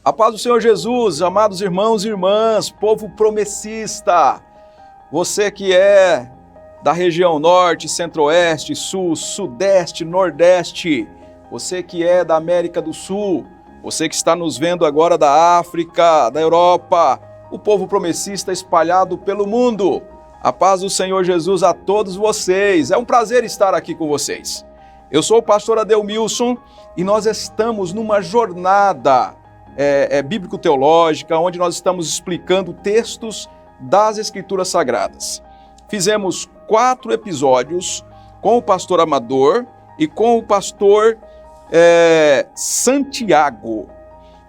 A paz do Senhor Jesus, amados irmãos e irmãs, povo promessista, você que é da região norte, centro-oeste, sul, sudeste, nordeste, você que é da América do Sul, você que está nos vendo agora da África, da Europa, o povo promessista espalhado pelo mundo, a paz do Senhor Jesus a todos vocês, é um prazer estar aqui com vocês. Eu sou o pastor Adelmilson e nós estamos numa jornada bíblico-teológica, onde nós estamos explicando textos das Escrituras Sagradas. Fizemos 4 episódios com o pastor Amador e com o pastor Santiago.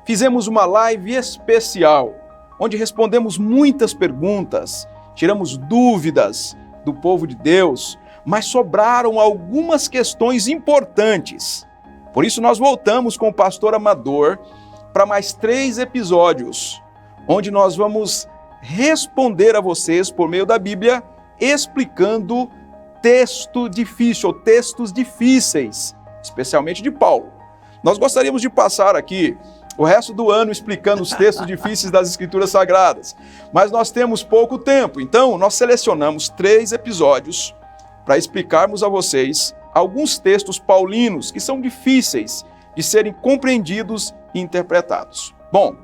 Fizemos uma live especial, onde respondemos muitas perguntas, tiramos dúvidas do povo de Deus, mas sobraram algumas questões importantes. Por isso nós voltamos com o pastor Amador para mais 3 episódios, onde nós vamos responder a vocês por meio da Bíblia, explicando texto difícil, ou textos difíceis, especialmente de Paulo. Nós gostaríamos de passar aqui o resto do ano explicando os textos difíceis das Escrituras Sagradas, mas nós temos pouco tempo, então nós selecionamos 3 episódios para explicarmos a vocês alguns textos paulinos que são difíceis de serem compreendidos e interpretados. Bom,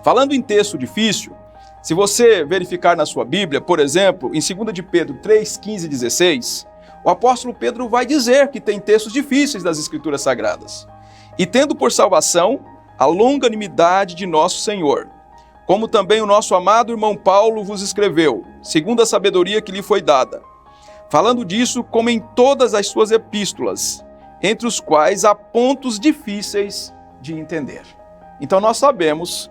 falando em texto difícil, se você verificar na sua Bíblia, por exemplo, em 2 de Pedro 3, 15 e 16, o apóstolo Pedro vai dizer que tem textos difíceis das Escrituras Sagradas. E tendo por salvação a longanimidade de nosso Senhor, como também o nosso amado irmão Paulo vos escreveu, segundo a sabedoria que lhe foi dada, falando disso como em todas as suas epístolas, entre os quais há pontos difíceis de entender. Então nós sabemos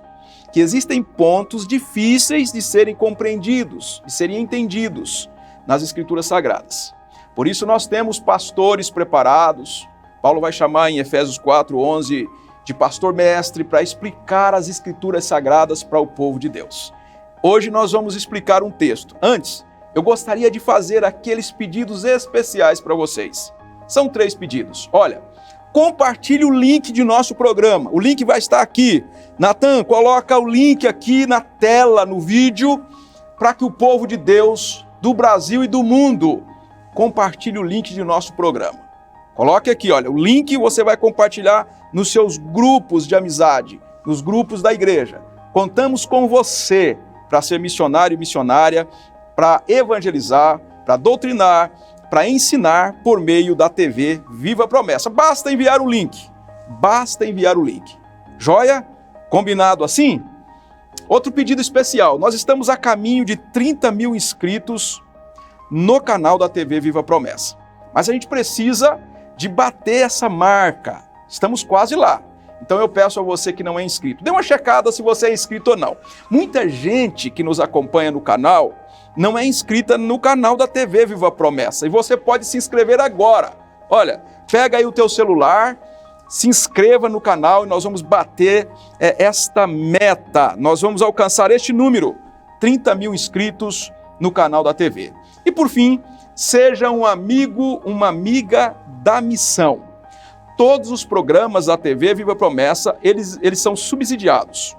que existem pontos difíceis de serem compreendidos, de serem entendidos nas Escrituras Sagradas. Por isso nós temos pastores preparados. Paulo vai chamar em Efésios 4:11 de pastor mestre para explicar as Escrituras Sagradas para o povo de Deus. Hoje nós vamos explicar um texto. Antes, eu gostaria de fazer aqueles pedidos especiais para vocês. São 3 pedidos. Olha, compartilhe o link de nosso programa. O link vai estar aqui. Natan, coloca o link aqui na tela, no vídeo, para que o povo de Deus, do Brasil e do mundo, compartilhe o link de nosso programa. Coloque aqui, olha, o link você vai compartilhar nos seus grupos de amizade, nos grupos da igreja. Contamos com você para ser missionário e missionária, para evangelizar, para doutrinar, para ensinar por meio da TV Viva a Promessa. Basta enviar o link. Basta enviar o link. Joia? Combinado assim? Outro pedido especial. Nós estamos a caminho de 30 mil inscritos no canal da TV Viva a Promessa. Mas a gente precisa de bater essa marca. Estamos quase lá. Então eu peço a você que não é inscrito, dê uma checada se você é inscrito ou não. Muita gente que nos acompanha no canal não é inscrita no canal da TV Viva a Promessa. E você pode se inscrever agora. Olha, pega aí o teu celular, se inscreva no canal e nós vamos bater esta meta. Nós vamos alcançar este número, 30 mil inscritos no canal da TV. E por fim, seja um amigo, uma amiga da missão. Todos os programas da TV Viva a Promessa, eles são subsidiados.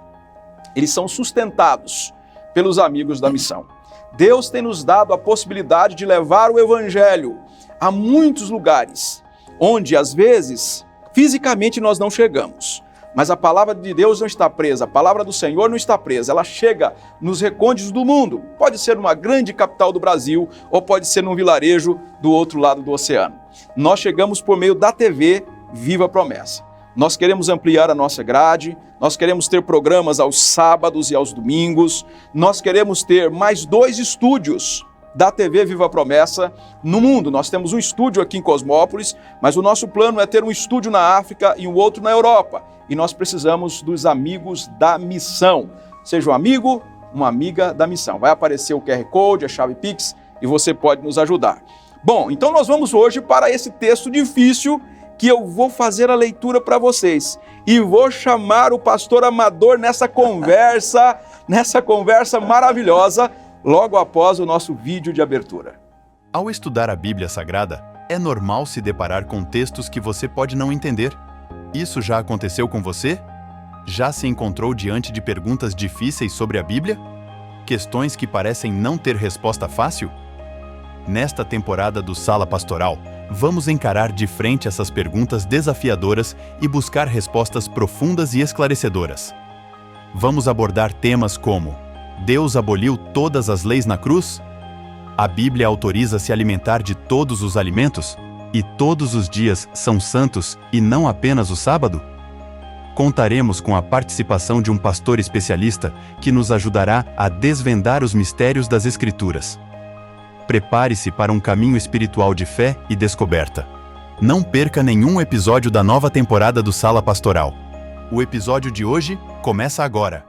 Eles são sustentados pelos amigos da missão. Deus tem nos dado a possibilidade de levar o Evangelho a muitos lugares, onde às vezes, fisicamente nós não chegamos. Mas a palavra de Deus não está presa, a palavra do Senhor não está presa, ela chega nos recônditos do mundo. Pode ser numa grande capital do Brasil, ou pode ser num vilarejo do outro lado do oceano. Nós chegamos por meio da TV Viva a Promessa. Nós queremos ampliar a nossa grade, nós queremos ter programas aos sábados e aos domingos, nós queremos ter mais 2 estúdios da TV Viva a Promessa no mundo. Nós temos um estúdio aqui em Cosmópolis, mas o nosso plano é ter um estúdio na África e um outro na Europa. E nós precisamos dos amigos da missão. Seja um amigo, uma amiga da missão. Vai aparecer o QR Code, a chave Pix, e você pode nos ajudar. Bom, então nós vamos hoje para esse texto difícil que eu vou fazer a leitura para vocês. E vou chamar o pastor Amador nessa conversa maravilhosa, logo após o nosso vídeo de abertura. Ao estudar a Bíblia Sagrada, é normal se deparar com textos que você pode não entender. Isso já aconteceu com você? Já se encontrou diante de perguntas difíceis sobre a Bíblia? Questões que parecem não ter resposta fácil? Nesta temporada do Sala Pastoral, vamos encarar de frente essas perguntas desafiadoras e buscar respostas profundas e esclarecedoras. Vamos abordar temas como: Deus aboliu todas as leis na cruz? A Bíblia autoriza se alimentar de todos os alimentos? E todos os dias são santos e não apenas o sábado? Contaremos com a participação de um pastor especialista que nos ajudará a desvendar os mistérios das Escrituras. Prepare-se para um caminho espiritual de fé e descoberta. Não perca nenhum episódio da nova temporada do Sala Pastoral. O episódio de hoje começa agora.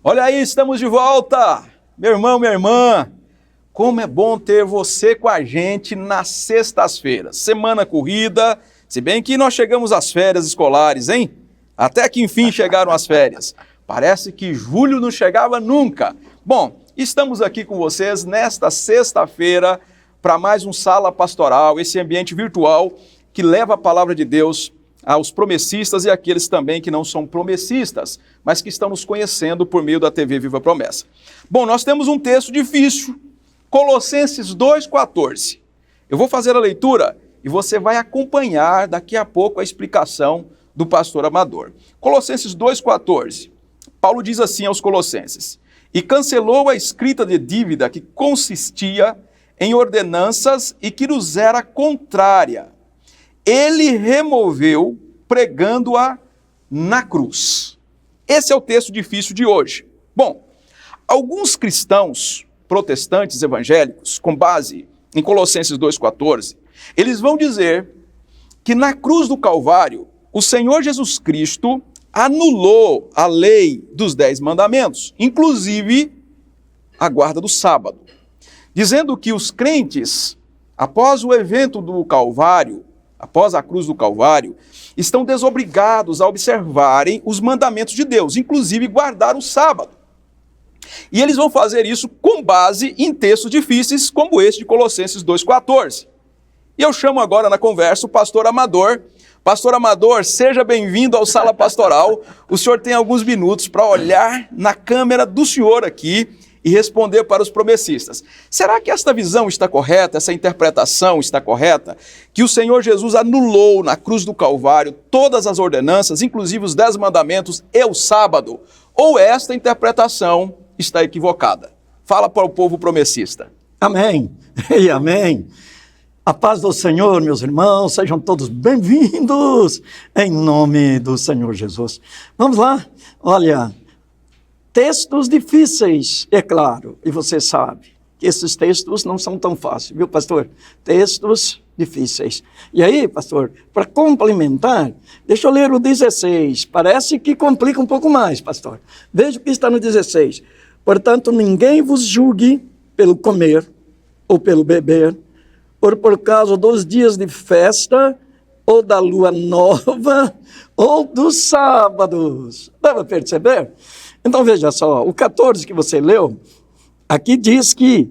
Olha aí, estamos de volta! Meu irmão, minha irmã, como é bom ter você com a gente nas sextas-feiras. Semana corrida, se bem que nós chegamos às férias escolares, hein? Até que enfim chegaram as férias. Parece que julho não chegava nunca. Bom, estamos aqui com vocês nesta sexta-feira para mais um Sala Pastoral, esse ambiente virtual que leva a palavra de Deus aos promessistas e àqueles também que não são promessistas, mas que estão nos conhecendo por meio da TV Viva Promessa. Bom, nós temos um texto difícil, Colossenses 2,14. Eu vou fazer a leitura e você vai acompanhar daqui a pouco a explicação do pastor Amador. Colossenses 2,14. Paulo diz assim aos Colossenses: e cancelou a escrita de dívida que consistia em ordenanças e que nos era contrária. Ele removeu, pregando-a na cruz. Esse é o texto difícil de hoje. Bom, alguns cristãos protestantes evangélicos, com base em Colossenses 2,14, eles vão dizer que na cruz do Calvário, o Senhor Jesus Cristo anulou a lei dos 10 mandamentos, inclusive a guarda do sábado, dizendo que os crentes, após o evento do Calvário, após a cruz do Calvário, estão desobrigados a observarem os mandamentos de Deus, inclusive guardar o sábado. E eles vão fazer isso com base em textos difíceis, como este de Colossenses 2,14. E eu chamo agora na conversa o pastor Amador. Pastor Amador, seja bem-vindo ao Sala Pastoral. O senhor tem alguns minutos para olhar na câmera do senhor aqui e responder para os promessistas. Será que esta visão está correta, essa interpretação está correta? Que o Senhor Jesus anulou na cruz do Calvário todas as ordenanças, inclusive os 10 mandamentos e o sábado? Ou esta interpretação está equivocada? Fala para o povo promessista. Amém e amém. A paz do Senhor, meus irmãos, sejam todos bem-vindos em nome do Senhor Jesus. Vamos lá, olha, textos difíceis, é claro, e você sabe que esses textos não são tão fáceis, viu, pastor? Textos difíceis. E aí, pastor, para complementar, deixa eu ler o 16, parece que complica um pouco mais, pastor. Veja o que está no 16. Portanto, ninguém vos julgue pelo comer ou pelo beber, ou por causa dos dias de festa, ou da lua nova, ou dos sábados. Dá para perceber? Então veja só, o 14 que você leu, aqui diz que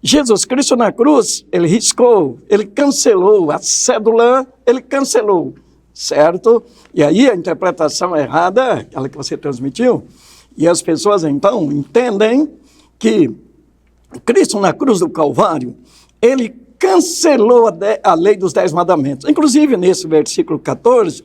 Jesus Cristo na cruz, ele riscou, ele cancelou, a cédula, ele cancelou, certo? E aí a interpretação errada, aquela que você transmitiu, e as pessoas então entendem que Cristo na cruz do Calvário, ele cancelou a lei dos 10 mandamentos. Inclusive, nesse versículo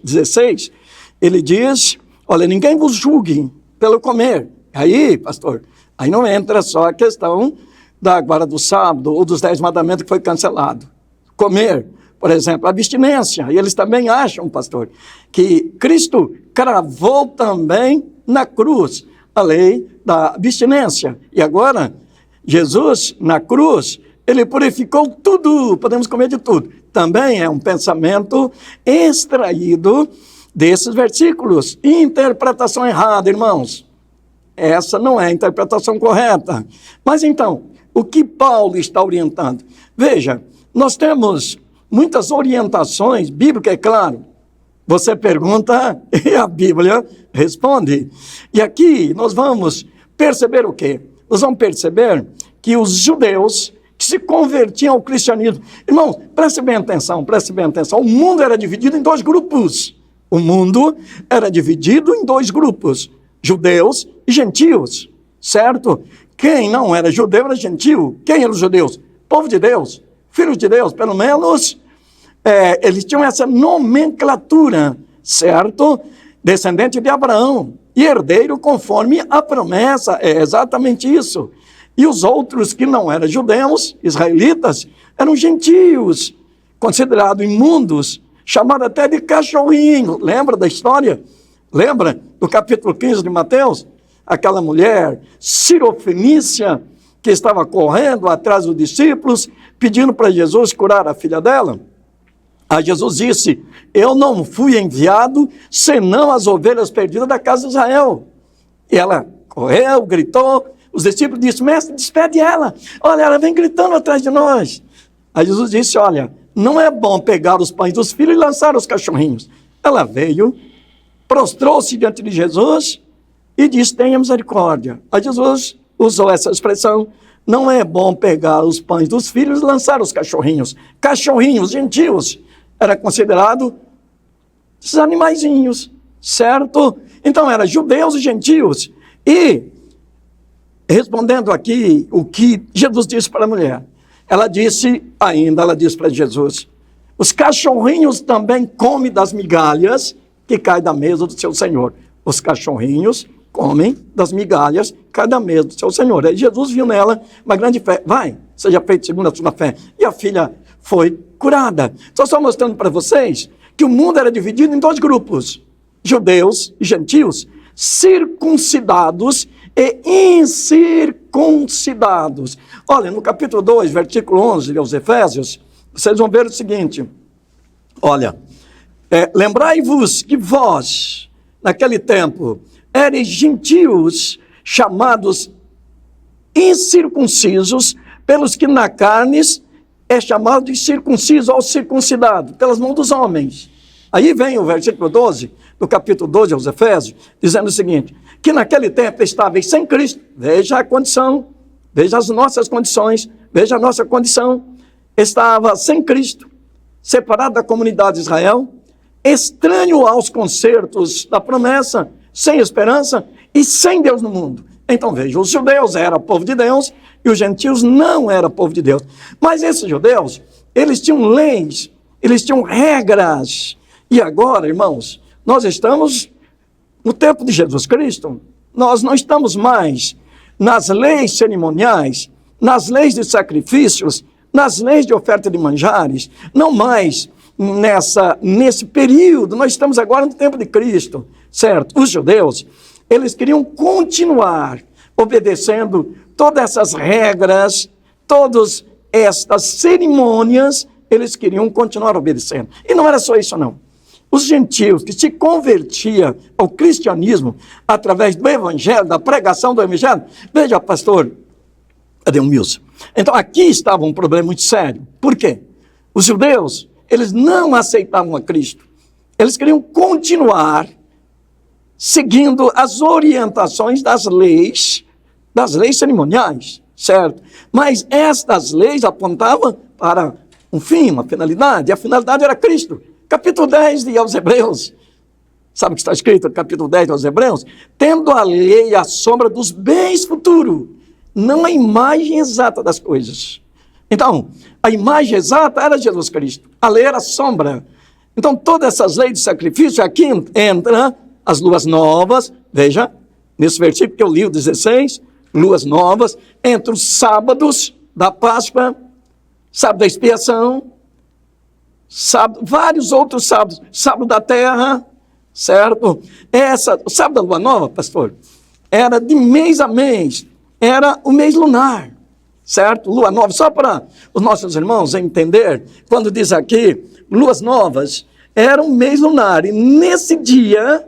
16, ele diz, olha, ninguém vos julgue pelo comer. Aí, pastor, aí não entra só a questão da guarda do sábado ou dos 10 mandamentos que foi cancelado. Comer, por exemplo, abstinência. E eles também acham, pastor, que Cristo cravou também na cruz a lei da abstinência. E agora, Jesus, na cruz, ele purificou tudo, podemos comer de tudo. Também é um pensamento extraído desses versículos. Interpretação errada, irmãos. Essa não é a interpretação correta. Mas então, o que Paulo está orientando? Veja, nós temos muitas orientações bíblicas, é claro. Você pergunta e a Bíblia responde. E aqui nós vamos perceber o quê? Nós vamos perceber que os judeus que se convertiam ao cristianismo. Irmãos, preste bem atenção. O mundo era dividido em 2 grupos. O mundo era dividido em dois grupos, judeus e gentios, certo? Quem não era judeu era gentio. Quem eram os judeus? Povo de Deus, filhos de Deus, pelo menos eles tinham essa nomenclatura, certo? Descendente de Abraão e herdeiro conforme a promessa, é exatamente isso. E os outros que não eram judeus, israelitas, eram gentios, considerados imundos, chamados até de cachorrinho. Lembra da história? Lembra do capítulo 15 de Mateus? Aquela mulher sirofenícia que estava correndo atrás dos discípulos, pedindo para Jesus curar a filha dela. Aí Jesus disse, eu não fui enviado senão as ovelhas perdidas da casa de Israel. E ela correu, gritou, os discípulos disseram, mestre, despede ela. Olha, ela vem gritando atrás de nós. Aí Jesus disse, olha, não é bom pegar os pães dos filhos e lançar os cachorrinhos. Ela veio, prostrou-se diante de Jesus e disse, tenha misericórdia. Aí Jesus usou essa expressão, não é bom pegar os pães dos filhos e lançar os cachorrinhos. Cachorrinhos, gentios, era considerado esses animaizinhos, certo? Então, eram judeus e gentios. E, respondendo aqui o que Jesus disse para a mulher, ela disse para Jesus, os cachorrinhos também comem das migalhas que caem da mesa do seu Senhor. Os cachorrinhos comem das migalhas que caem da mesa do seu Senhor. Aí Jesus viu nela uma grande fé. Vai, seja feito segundo a sua fé. E a filha foi curada. Só estou mostrando para vocês que o mundo era dividido em dois grupos, judeus e gentios, circuncidados e incircuncidados. Olha, no capítulo 2, versículo 11 aos Efésios, vocês vão ver o seguinte, olha, lembrai-vos que vós, naquele tempo, eres gentios chamados incircuncisos, pelos que na carne é chamado de circunciso ou circuncidado, pelas mãos dos homens. Aí vem o versículo 12, do capítulo 12 aos Efésios, dizendo o seguinte, que naquele tempo estáveis sem Cristo, veja a condição, veja as nossas condições, veja a nossa condição, estava sem Cristo, separado da comunidade de Israel, estranho aos concertos da promessa, sem esperança e sem Deus no mundo. Então veja, os judeus eram povo de Deus e os gentios não eram povo de Deus. Mas esses judeus, eles tinham leis, eles tinham regras. E agora, irmãos, nós estamos no tempo de Jesus Cristo, nós não estamos mais nas leis cerimoniais, nas leis de sacrifícios, nas leis de oferta de manjares, não mais nesse período, nós estamos agora no tempo de Cristo, certo? Os judeus, eles queriam continuar obedecendo todas essas regras, todas estas cerimônias, eles queriam continuar obedecendo. E não era só isso, não. Os gentios que se convertiam ao cristianismo através do evangelho, da pregação do evangelho, veja, pastor Adelmilson, então aqui estava um problema muito sério. Por quê? Os judeus, eles não aceitavam a Cristo. Eles queriam continuar seguindo as orientações das leis cerimoniais, certo? Mas estas leis apontavam para um fim, uma finalidade, e a finalidade era Cristo. Capítulo 10 de aos Hebreus, sabe o que está escrito no capítulo 10 aos Hebreus? Tendo a lei a sombra dos bens futuros, não a imagem exata das coisas. Então, a imagem exata era Jesus Cristo, a lei era a sombra. Então, todas essas leis de sacrifício, aqui entra as luas novas, veja, nesse versículo que eu li, o 16, luas novas, entre os sábados da Páscoa, sábado da expiação, sábado, vários outros sábados, sábado da terra, certo? O sábado da lua nova, pastor, era de mês a mês, era o mês lunar, certo? Lua nova, só para os nossos irmãos entender, quando diz aqui, luas novas, era um mês lunar, e nesse dia,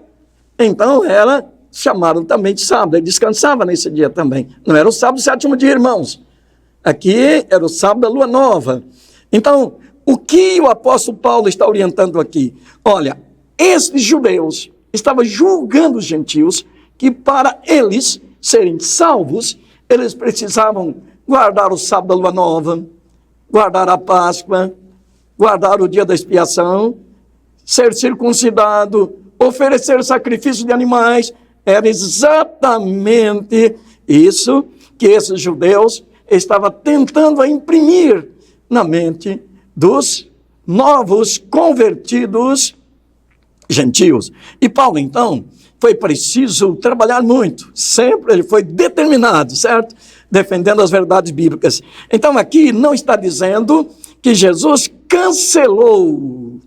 então, era chamado também de sábado, ele descansava nesse dia também, não era o sábado, sétimo dia, irmãos, aqui era o sábado da lua nova. Então, o que o apóstolo Paulo está orientando aqui? Olha, esses judeus estavam julgando os gentios que para eles serem salvos, eles precisavam guardar o sábado da lua nova, guardar a Páscoa, guardar o dia da expiação, ser circuncidado, oferecer sacrifício de animais, era exatamente isso que esses judeus estavam tentando imprimir na mente dos novos convertidos gentios. E Paulo, então, foi preciso trabalhar muito, sempre ele foi determinado, certo? Defendendo as verdades bíblicas. Então aqui não está dizendo que Jesus cancelou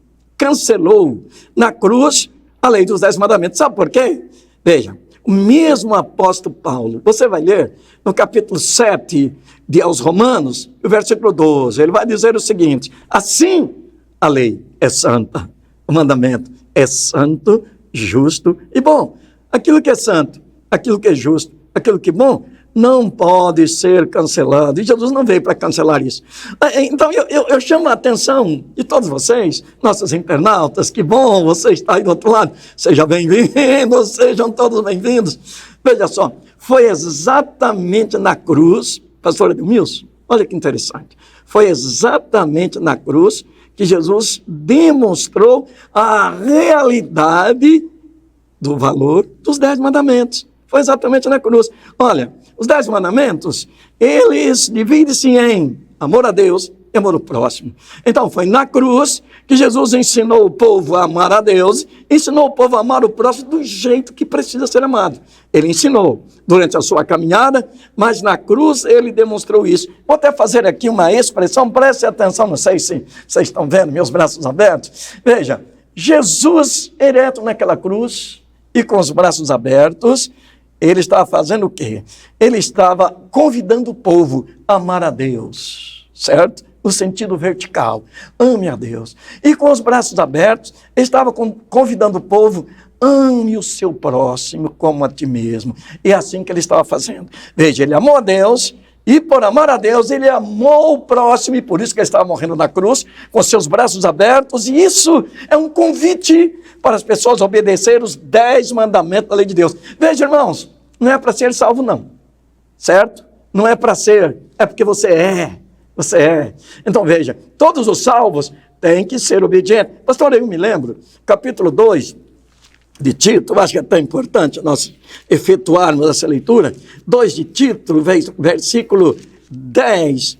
na cruz a lei dos 10 mandamentos. Sabe por quê? Veja, o mesmo apóstolo Paulo, você vai ler no capítulo 7 de aos Romanos, o versículo 12, ele vai dizer o seguinte: assim a lei é santa, o mandamento é santo, justo e bom. Aquilo que é santo, aquilo que é justo, aquilo que é bom, não pode ser cancelado. E Jesus não veio para cancelar isso. Então eu chamo a atenção de todos vocês, nossos internautas, que bom você está aí do outro lado. Seja bem-vindo, sejam todos bem-vindos. Veja só, foi exatamente na cruz, pastor Edmilson, olha que interessante, foi exatamente na cruz que Jesus demonstrou a realidade do valor dos 10 mandamentos. Foi exatamente na cruz. Olha, os 10 mandamentos, eles dividem-se em amor a Deus e amor ao próximo. Então, foi na cruz que Jesus ensinou o povo a amar a Deus, ensinou o povo a amar o próximo do jeito que precisa ser amado. Ele ensinou durante a sua caminhada, mas na cruz ele demonstrou isso. Vou até fazer aqui uma expressão, preste atenção, não sei se vocês estão vendo meus braços abertos. Veja, Jesus ereto naquela cruz e com os braços abertos, ele estava fazendo o quê? Ele estava convidando o povo a amar a Deus, certo? O sentido vertical, ame a Deus. E com os braços abertos, ele estava convidando o povo, ame o seu próximo como a ti mesmo. E é assim que ele estava fazendo. Veja, ele amou a Deus, e por amar a Deus, ele amou o próximo, e por isso que ele estava morrendo na cruz, com seus braços abertos, e isso é um convite para as pessoas obedecerem os 10 mandamentos da lei de Deus. Veja, irmãos, não é para ser salvo, não, certo? Não é para ser, é porque você é. Então veja, todos os salvos têm que ser obedientes. Pastor, eu me lembro, capítulo 2 de Tito, eu acho que é tão importante nós efetuarmos essa leitura, 2 de Tito, versículo 10,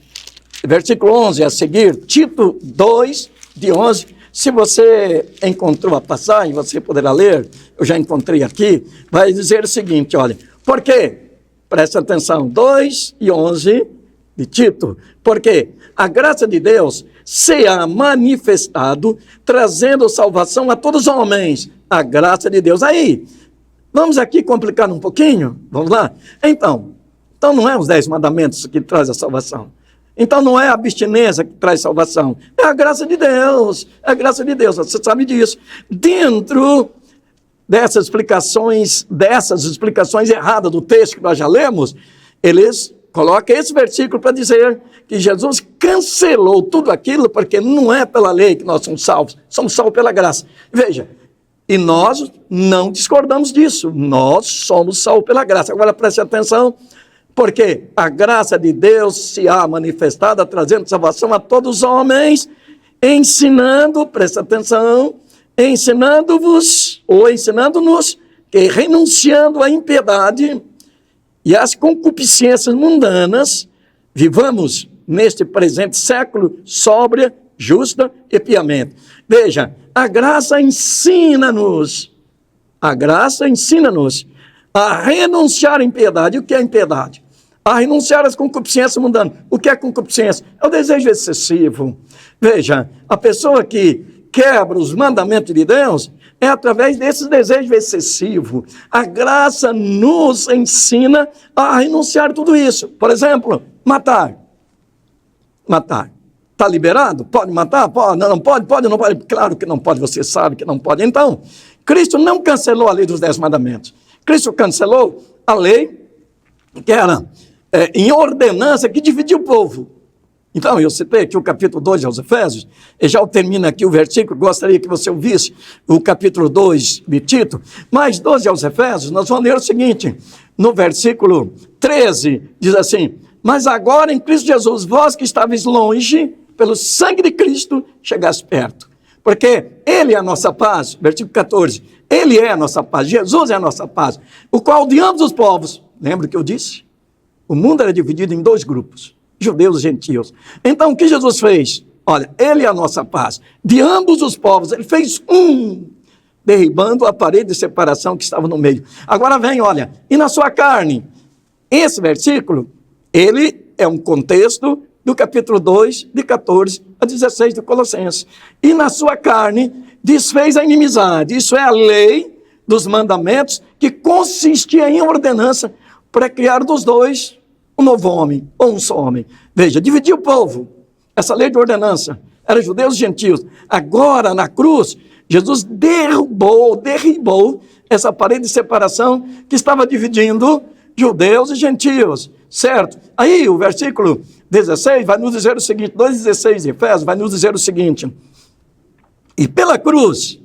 versículo 11 a seguir, Tito 2, de 11, se você encontrou a passagem, você poderá ler, eu já encontrei aqui, vai dizer o seguinte, olha, por quê? Presta atenção, 2 e 11 de Tito, porque a graça de Deus se ha manifestado, trazendo salvação a todos os homens, a graça de Deus. Aí, vamos aqui complicar um pouquinho, vamos lá? Então não é os 10 mandamentos que traz a salvação. Então não é a abstinência que traz salvação, é a graça de Deus, você sabe disso. Dentro dessas explicações erradas do texto que nós já lemos, eles colocam esse versículo para dizer que Jesus cancelou tudo aquilo, porque não é pela lei que nós somos salvos pela graça. Veja, e nós não discordamos disso, nós somos salvos pela graça. Agora preste atenção, porque a graça de Deus se há manifestada, trazendo salvação a todos os homens, ensinando, presta atenção, ensinando-vos, ou ensinando-nos, que renunciando à impiedade e às concupiscências mundanas, vivamos neste presente século sóbria, justa e piamente. Veja, a graça ensina-nos a renunciar à impiedade. O que é impiedade? A renunciar às concupiscências mundanas. O que é concupiscência? É o desejo excessivo. Veja, a pessoa que quebra os mandamentos de Deus é através desses desejos excessivos. A graça nos ensina a renunciar a tudo isso. Por exemplo, matar. Está liberado? Pode matar? Pode, não pode? Pode, não pode? Claro que não pode, você sabe que não pode. Então, Cristo não cancelou a lei dos 10 mandamentos. Cristo cancelou a lei que era em ordenança que dividia o povo. Então, eu citei aqui o capítulo 2 aos Efésios, e já termino aqui o versículo, gostaria que você ouvisse o capítulo 2 de Tito, mas 12 aos Efésios, nós vamos ler o seguinte, no versículo 13, diz assim, mas agora em Cristo Jesus, vós que estáveis longe, pelo sangue de Cristo, chegaste perto. Porque Ele é a nossa paz, versículo 14, Ele é a nossa paz, Jesus é a nossa paz, o qual de ambos os povos, lembra que eu disse? O mundo era dividido em dois grupos, judeus e gentios. Então o que Jesus fez? Olha, Ele é a nossa paz, de ambos os povos, Ele fez derribando a parede de separação que estava no meio. Agora vem, olha, e na sua carne, esse versículo, ele é um contexto do capítulo 2, de 14 a 16 de Colossenses. E na sua carne desfez a inimizade, isso é a lei dos mandamentos, que consistia em ordenança para criar dos dois um novo homem, ou um só homem. Veja, dividiu o povo, essa lei de ordenança, era judeus e gentios. Agora, na cruz, Jesus derribou essa parede de separação que estava dividindo judeus e gentios, certo? Aí o versículo 16 vai nos dizer o seguinte, 2,16 de Efésios vai nos dizer o seguinte, e pela cruz,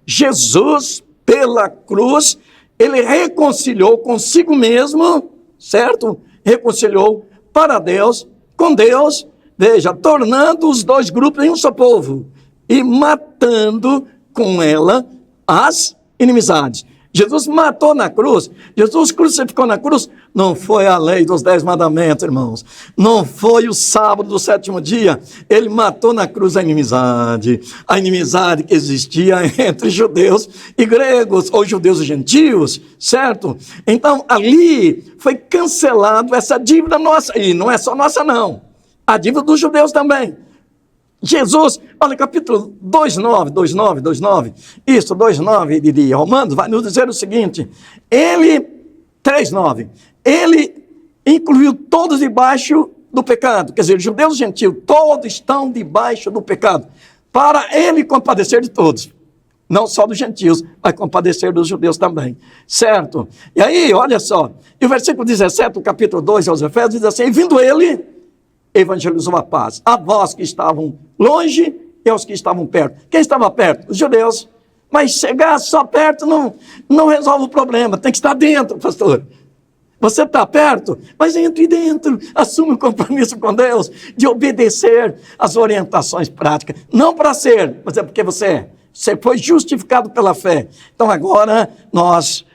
Jesus, pela cruz, ele reconciliou consigo mesmo, certo? Reconciliou para Deus, com Deus, veja, tornando os dois grupos em um só povo, e matando com ela as inimizades. Jesus matou na cruz, Jesus crucificou na cruz, não foi a lei dos 10 mandamentos, irmãos, não foi o sábado do 7º dia, ele matou na cruz a inimizade que existia entre judeus e gregos, ou judeus e gentios, certo? Então ali foi cancelado essa dívida nossa, e não é só nossa não, a dívida dos judeus também. Jesus, olha, capítulo 2,9, isso, 2,9 de Romanos, vai nos dizer o seguinte, 3,9, ele incluiu todos debaixo do pecado, quer dizer, judeus e gentios, todos estão debaixo do pecado, para ele compadecer de todos, não só dos gentios, vai compadecer dos judeus também, certo? E aí, olha só, e o versículo 17, do capítulo 2 aos Efésios, diz assim, vindo ele, evangelizou a paz, a vós que estavam longe e aos que estavam perto. Quem estava perto? Os judeus. Mas chegar só perto não resolve o problema, tem que estar dentro, pastor. Você está perto, mas entre dentro, assume o compromisso com Deus de obedecer às orientações práticas, não para ser, mas é porque você foi justificado pela fé. Então agora nós,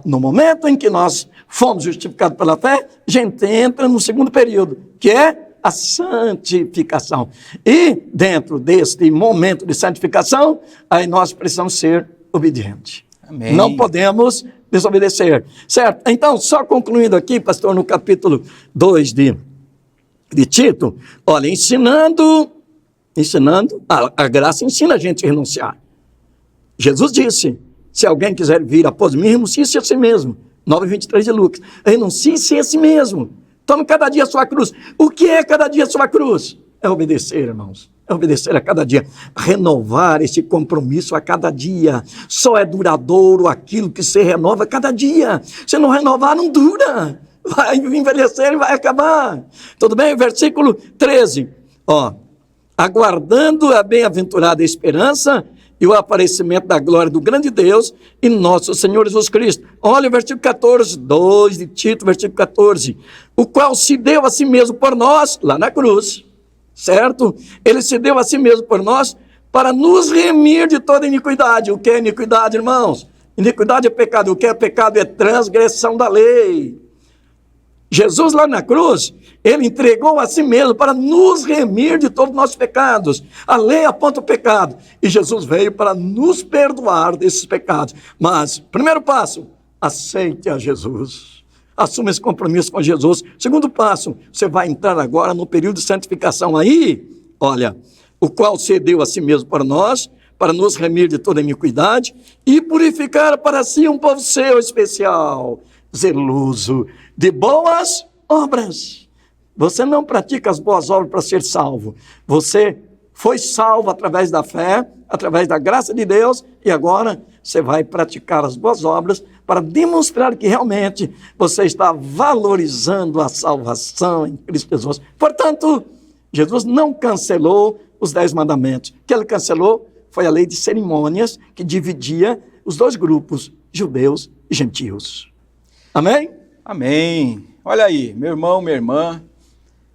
no momento em que nós fomos justificados pela fé, a gente entra no segundo período, que é a santificação. E dentro deste momento de santificação, aí nós precisamos ser obedientes. Amém. Não podemos desobedecer. Certo? Então, só concluindo aqui, pastor, no capítulo 2 de Tito, olha, ensinando, a graça ensina a gente a renunciar. Jesus disse, se alguém quiser vir após mim, renuncie-se a si mesmo. 9,23 de Lucas. Renuncie-se a si mesmo. Tome cada dia a sua cruz. O que é cada dia a sua cruz? É obedecer, irmãos. É obedecer a cada dia. Renovar esse compromisso a cada dia. Só é duradouro aquilo que se renova a cada dia. Se não renovar, não dura. Vai envelhecer e vai acabar. Tudo bem? Versículo 13. Aguardando a bem-aventurada esperança e o aparecimento da glória do grande Deus e nosso Senhor Jesus Cristo. Olha o versículo 14, 2 de Tito, versículo 14. O qual se deu a si mesmo por nós, lá na cruz, certo? Ele se deu a si mesmo por nós, para nos remir de toda iniquidade. O que é iniquidade, irmãos? Iniquidade é pecado. O que é pecado é transgressão da lei. Jesus lá na cruz, ele entregou a si mesmo para nos remir de todos os nossos pecados. A lei aponta o pecado e Jesus veio para nos perdoar desses pecados. Mas, primeiro passo, aceite a Jesus. Assuma esse compromisso com Jesus. Segundo passo, você vai entrar agora no período de santificação. Aí, olha, o qual cedeu a si mesmo para nós, para nos remir de toda iniquidade e purificar para si um povo seu especial, zeloso de boas obras. Você não pratica as boas obras para ser salvo. Você foi salvo através da fé, através da graça de Deus, e agora você vai praticar as boas obras para demonstrar que realmente você está valorizando a salvação em Cristo Jesus. Portanto, Jesus não cancelou os 10 mandamentos. O que ele cancelou foi a lei de cerimônias que dividia os dois grupos, judeus e gentios. Amém? Amém. Olha aí, meu irmão, minha irmã,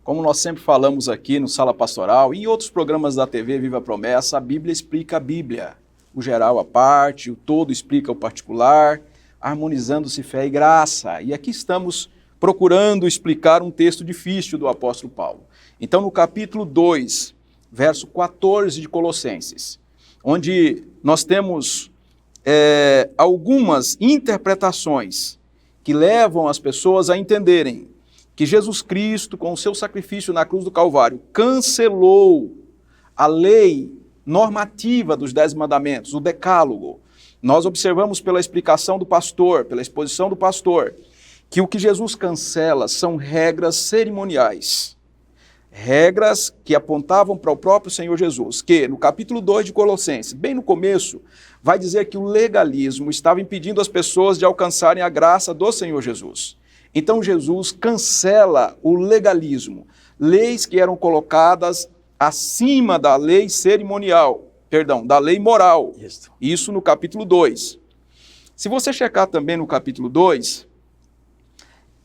Como nós sempre falamos aqui no Sala Pastoral e em outros programas da TV Viva a Promessa, a Bíblia explica a Bíblia. O geral à parte, o todo explica o particular, harmonizando-se fé e graça. E aqui estamos procurando explicar um texto difícil do apóstolo Paulo. Então, no capítulo 2, verso 14 de Colossenses, onde nós temos algumas interpretações que levam as pessoas a entenderem que Jesus Cristo, com o seu sacrifício na cruz do Calvário, cancelou a lei normativa dos 10 mandamentos, o decálogo. Nós observamos pela explicação do pastor, pela exposição do pastor, que o que Jesus cancela são regras cerimoniais. Regras que apontavam para o próprio Senhor Jesus, que no capítulo 2 de Colossenses, bem no começo, vai dizer que o legalismo estava impedindo as pessoas de alcançarem a graça do Senhor Jesus. Então Jesus cancela o legalismo, leis que eram colocadas acima da lei cerimonial, da lei moral. Isso no capítulo 2. Se você checar também no capítulo 2,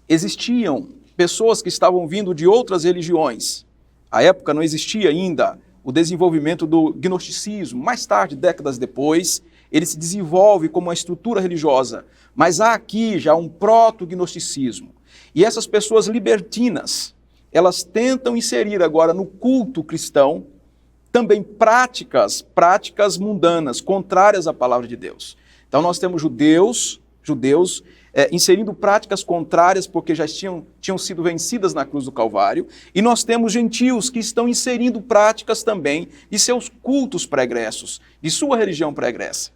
existiam pessoas que estavam vindo de outras religiões. À época não existia ainda o desenvolvimento do gnosticismo. Mais tarde, décadas depois, ele se desenvolve como uma estrutura religiosa. Mas há aqui já um proto-gnosticismo. E essas pessoas libertinas, elas tentam inserir agora no culto cristão também práticas mundanas, contrárias à palavra de Deus. Então nós temos judeus inserindo práticas contrárias porque já tinham sido vencidas na cruz do Calvário, e nós temos gentios que estão inserindo práticas também de seus cultos pregressos, de sua religião pregressa.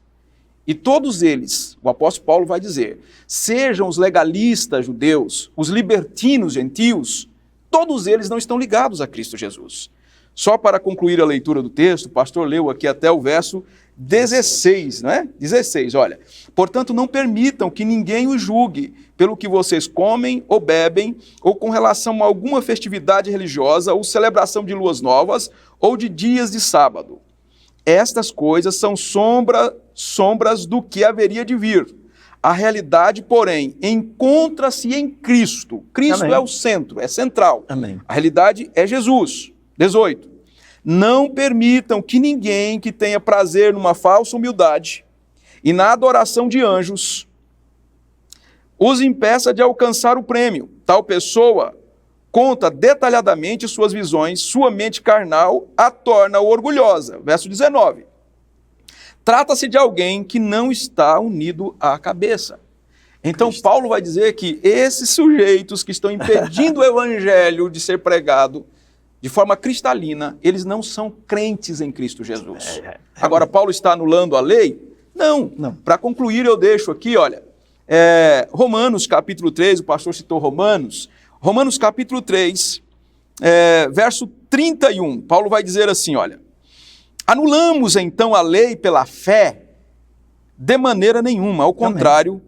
E todos eles, o apóstolo Paulo vai dizer, sejam os legalistas judeus, os libertinos gentios, todos eles não estão ligados a Cristo Jesus. Só para concluir a leitura do texto, o pastor leu aqui até o verso 16, não é? 16, olha. Portanto, não permitam que ninguém os julgue pelo que vocês comem ou bebem, ou com relação a alguma festividade religiosa, ou celebração de luas novas, ou de dias de sábado. Estas coisas são sombras do que haveria de vir. A realidade, porém, encontra-se em Cristo. Cristo Amém. É o centro, é central. Amém. A realidade é Jesus. 18. Não permitam que ninguém que tenha prazer numa falsa humildade e na adoração de anjos os impeça de alcançar o prêmio. Tal pessoa conta detalhadamente suas visões, sua mente carnal a torna orgulhosa. Verso 19. Trata-se de alguém que não está unido à cabeça. Então Paulo vai dizer que esses sujeitos que estão impedindo o evangelho de ser pregado de forma cristalina, eles não são crentes em Cristo Jesus. Agora, Paulo está anulando a lei? Não. Para concluir, eu deixo aqui, olha, Romanos capítulo 3, o pastor citou Romanos capítulo 3, verso 31, Paulo vai dizer assim, olha, anulamos então a lei pela fé? De maneira nenhuma, ao contrário, Amém.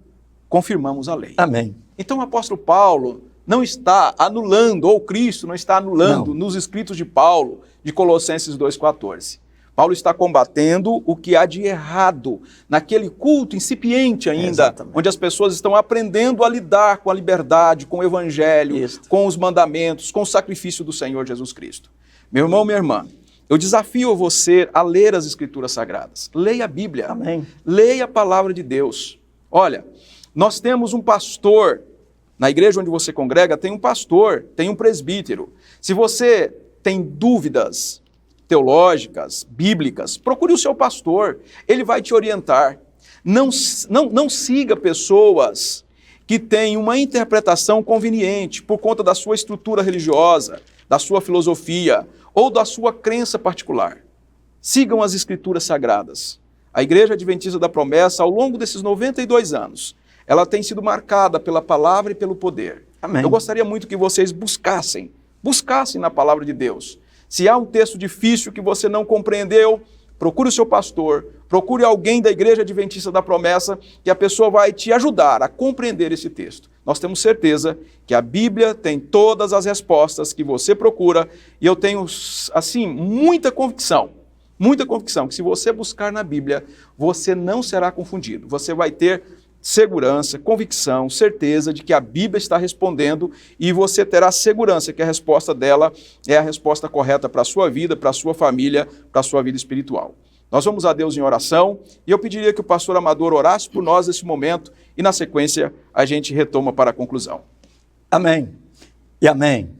Confirmamos a lei. Amém. Então o apóstolo Paulo não está anulando, ou Cristo não está anulando nos escritos de Paulo, de Colossenses 2,14. Paulo está combatendo o que há de errado naquele culto incipiente ainda, onde as pessoas estão aprendendo a lidar com a liberdade, com o evangelho, com os mandamentos, com o sacrifício do Senhor Jesus Cristo. Meu irmão, minha irmã, eu desafio você a ler as Escrituras Sagradas. Leia a Bíblia. Amém. Leia a palavra de Deus. Olha, nós temos um pastor, na igreja onde você congrega, tem um pastor, tem um presbítero. Se você tem dúvidas teológicas, bíblicas, procure o seu pastor, ele vai te orientar. Não siga pessoas que têm uma interpretação conveniente por conta da sua estrutura religiosa, da sua filosofia ou da sua crença particular. Sigam as Escrituras Sagradas. A Igreja Adventista da Promessa, ao longo desses 92 anos, ela tem sido marcada pela palavra e pelo poder. Amém. Eu gostaria muito que vocês buscassem na palavra de Deus. Se há um texto difícil que você não compreendeu, procure o seu pastor, procure alguém da Igreja Adventista da Promessa, que a pessoa vai te ajudar a compreender esse texto. Nós temos certeza que a Bíblia tem todas as respostas que você procura, e eu tenho, assim, muita convicção, que se você buscar na Bíblia, você não será confundido. Você vai ter segurança, convicção, certeza de que a Bíblia está respondendo e você terá segurança que a resposta dela é a resposta correta para a sua vida, para a sua família, para a sua vida espiritual. Nós vamos a Deus em oração e eu pediria que o pastor Amador orasse por nós nesse momento e na sequência a gente retoma para a conclusão. Amém e amém.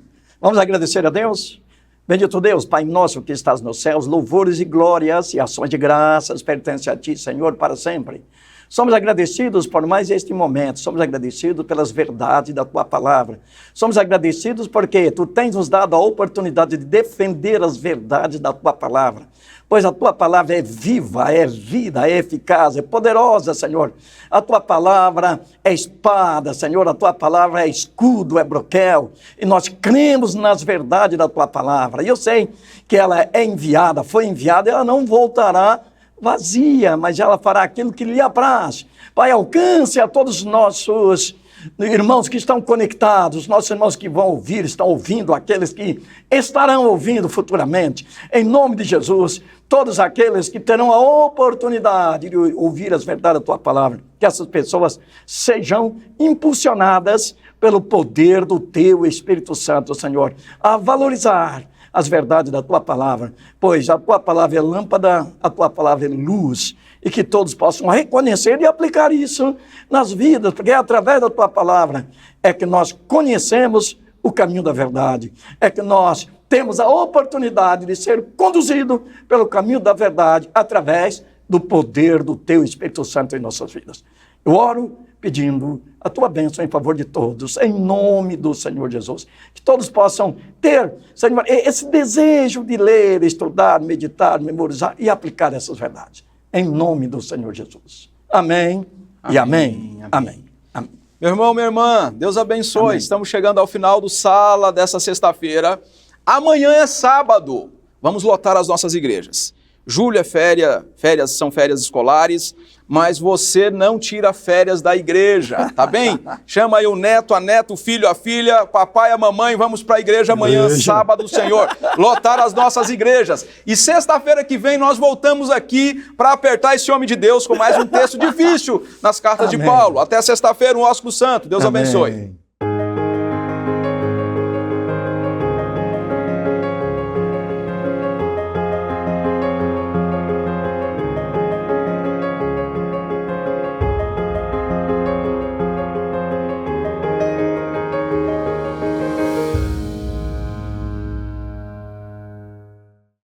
Vamos agradecer a Deus? Bendito Deus, Pai nosso que estás nos céus, louvores e glórias e ações de graças pertencem a Ti, Senhor, para sempre. Somos agradecidos por mais este momento, somos agradecidos pelas verdades da Tua palavra. Somos agradecidos porque Tu tens nos dado a oportunidade de defender as verdades da Tua palavra. Pois a Tua palavra é viva, é vida, é eficaz, é poderosa, Senhor. A Tua palavra é espada, Senhor. A Tua palavra é escudo, é broquel. E nós cremos nas verdades da Tua palavra. E eu sei que ela é enviada, foi enviada, e ela não voltará vazia, mas ela fará aquilo que lhe apraz. Pai, alcance a todos os nossos irmãos que estão conectados, nossos irmãos que vão ouvir, estão ouvindo, aqueles que estarão ouvindo futuramente. Em nome de Jesus, todos aqueles que terão a oportunidade de ouvir as verdades da Tua palavra, que essas pessoas sejam impulsionadas pelo poder do Teu Espírito Santo, Senhor, a valorizar as verdades da Tua palavra, pois a Tua palavra é lâmpada, a Tua palavra é luz, e que todos possam reconhecer e aplicar isso nas vidas, porque é através da Tua palavra é que nós conhecemos o caminho da verdade, é que nós temos a oportunidade de ser conduzido pelo caminho da verdade através do poder do Teu Espírito Santo em nossas vidas. Eu oro pedindo a Tua bênção em favor de todos, em nome do Senhor Jesus. Que todos possam ter, Senhor, esse desejo de ler, estudar, meditar, memorizar e aplicar essas verdades. Em nome do Senhor Jesus. Amém, amém. E amém. Amém. Amém. Meu irmão, minha irmã, Deus abençoe. Amém. Estamos chegando ao final do Sala dessa sexta-feira. Amanhã é sábado. Vamos lotar as nossas igrejas. Julho é férias são férias escolares, mas você não tira férias da igreja, tá bem? Chama aí o neto, a neta, o filho, a filha, papai, a mamãe, vamos para a igreja amanhã, sábado, Senhor. Lotar as nossas igrejas. E sexta-feira que vem nós voltamos aqui para apertar esse homem de Deus com mais um texto difícil nas cartas de Paulo. Até sexta-feira, um ósculo santo. Deus abençoe.